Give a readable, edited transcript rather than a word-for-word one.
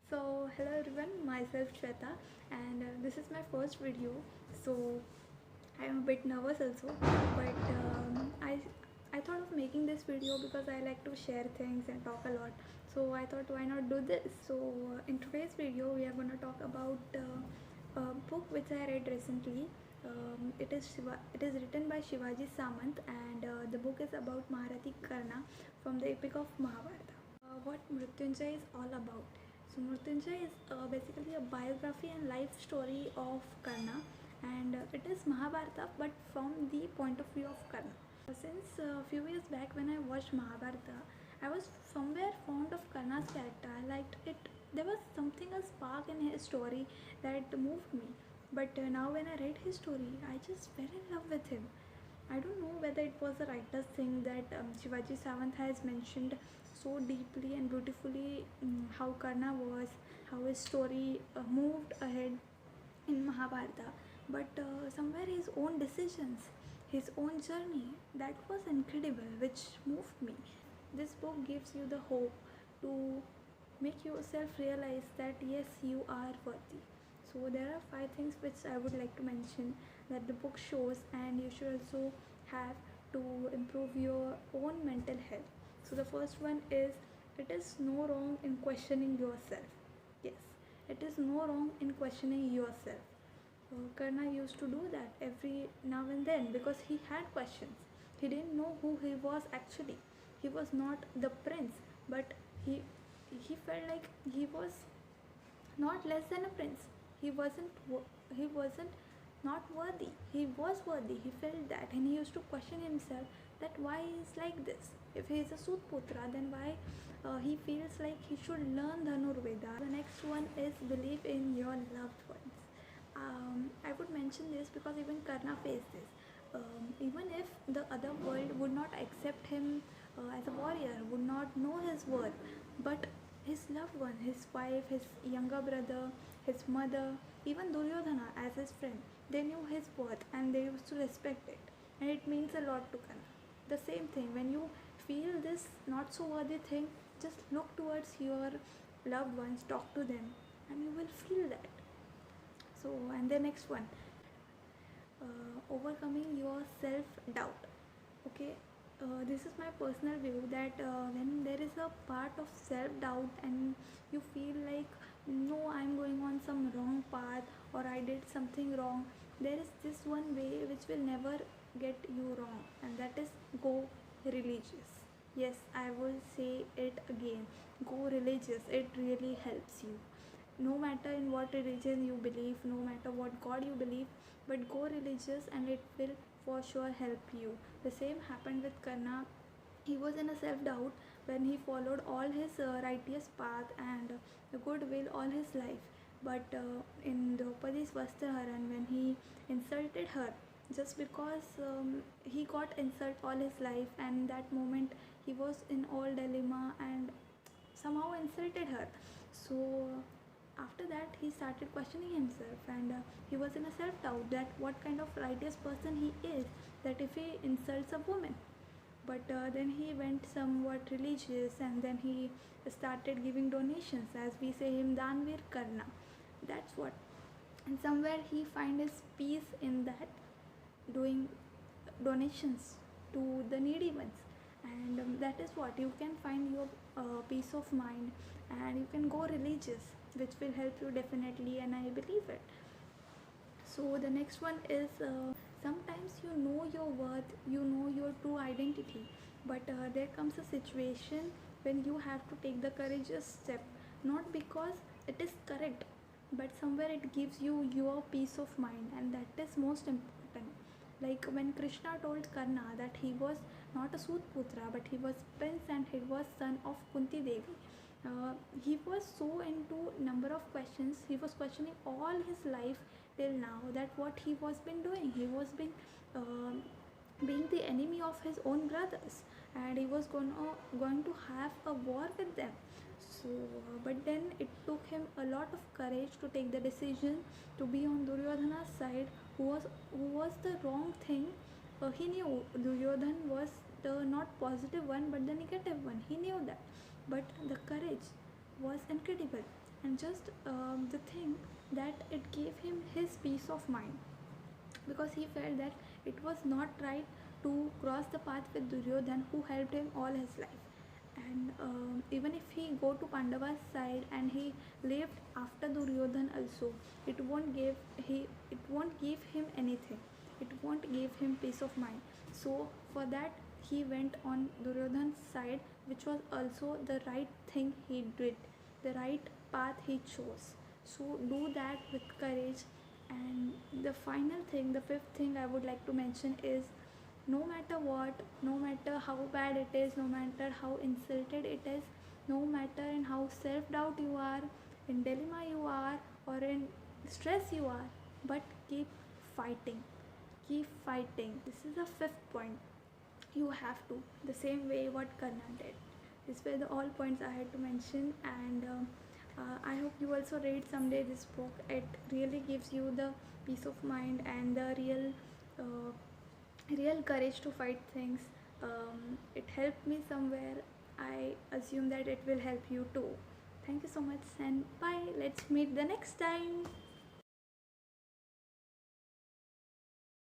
So hello everyone, myself Shweta, and this is my first video. So I am a bit nervous also, but I thought of making this video because I like to share things and talk a lot. So I thought, why not do this? So in today's video we are going to talk about a book which I read recently. It is written by Shivaji Samant, and the book is about Maharati Karna from the epic of Mahabharata. What Mrityunjay is all about. So Mrityunjay is basically a biography and life story of Karna, and it is Mahabharata but from the point of view of Karna. Since a few years back when I watched Mahabharata, I was somewhere fond of Karna's character. I liked it. There was something, a spark in his story that moved me. But now when I read his story, I just fell in love with him. I don't know whether it was the writer's thing that Shivaji Savant has mentioned so deeply and beautifully, how Karna was, how his story moved ahead in Mahabharata, but somewhere his own decisions, his own journey, that was incredible, which moved me. This book gives you the hope to make yourself realize that yes, you are worthy. So there are five things which I would like to mention that the book shows, and you should also have to improve your own mental health. So the first one is, it is no wrong in questioning yourself. Yes, it is no wrong in questioning yourself. Karna used to do that every now and then because he had questions. He didn't know who he was actually. He was not the prince, but he he felt like he was not less than a prince. He wasn't not worthy. He was worthy. He felt that, and he used to question himself that why he is like this. If he is a Sutputra, then why he feels like he should learn Dhanurveda. The next one is believe in your loved ones. I would mention this because even Karna faced this. Even if the other world would not accept him as a warrior, would not know his worth, but his loved one, his wife, his younger brother, his mother, even Duryodhana as his friend, they knew his worth and they used to respect it. And it means a lot to Karna. The same thing, when you feel this not so worthy thing, just look towards your loved ones, talk to them, and you will feel that. So, and the next one, overcoming your self doubt. Okay, this is my personal view that when there is a part of self doubt and you feel like no, I'm going on some wrong path or I did something wrong, there is this one way which will never get you wrong, and that is go religious. Yes, I will say it again, go religious. It really helps you, no matter in what religion you believe, no matter what God you believe, but go religious and it will for sure help you. The same happened with Karna. He was in a self doubt when he followed all his righteous path and the good will all his life. But in Draupadi's Vastraharan, when he insulted her, just because he got insult all his life, and that moment he was in all dilemma and somehow insulted her. So after that he started questioning himself, and he was in a self doubt that what kind of righteous person he is, that if he insults a woman. But then he went somewhat religious, and then he started giving donations, as we say him Danvir Karna. That's what, and somewhere he find his peace in that, doing donations to the needy ones. And that is what you can find your peace of mind, and you can go religious, which will help you definitely, and I believe it. So the next one is, sometimes you know your worth, you know your true identity, but there comes a situation when you have to take the courageous step, not because it is correct, but somewhere it gives you your peace of mind, and that is most important. Like when Krishna told Karna that he was not a Sutputra but he was prince and he was son of Kunti Devi, he was so into number of questions. He was questioning all his life till now that what he was been doing. He was being the enemy of his own brothers, and he was going to have a war with them. So, but then it took him a lot of courage to take the decision to be on Duryodhana's side, who was the wrong thing. He knew Duryodhan was the not positive one, but the negative one. He knew that, but the courage was incredible. And just the thing that it gave him his peace of mind, because he felt that it was not right to cross the path with Duryodhan, who helped him all his life. And even if he go to Pandava's side and he lived after Duryodhan also, it won't give him anything. It won't give him peace of mind. So for that he went on Duryodhan's side, which was also the right thing he did, the right path he chose. So do that with courage. And the final thing, the fifth thing I would like to mention is, no matter what, no matter how bad it is, no matter how insulted it is, no matter in how self doubt you are, in dilemma you are, or in stress you are, but keep fighting. Keep fighting. This is the fifth point. You have to, the same way what Karna did. These were the all points I had to mention, and I hope you also read someday this book. It really gives you the peace of mind and the uh, real courage to fight things. It helped me somewhere. I assume that it will help you too. Thank you so much, and bye. Let's meet the next time.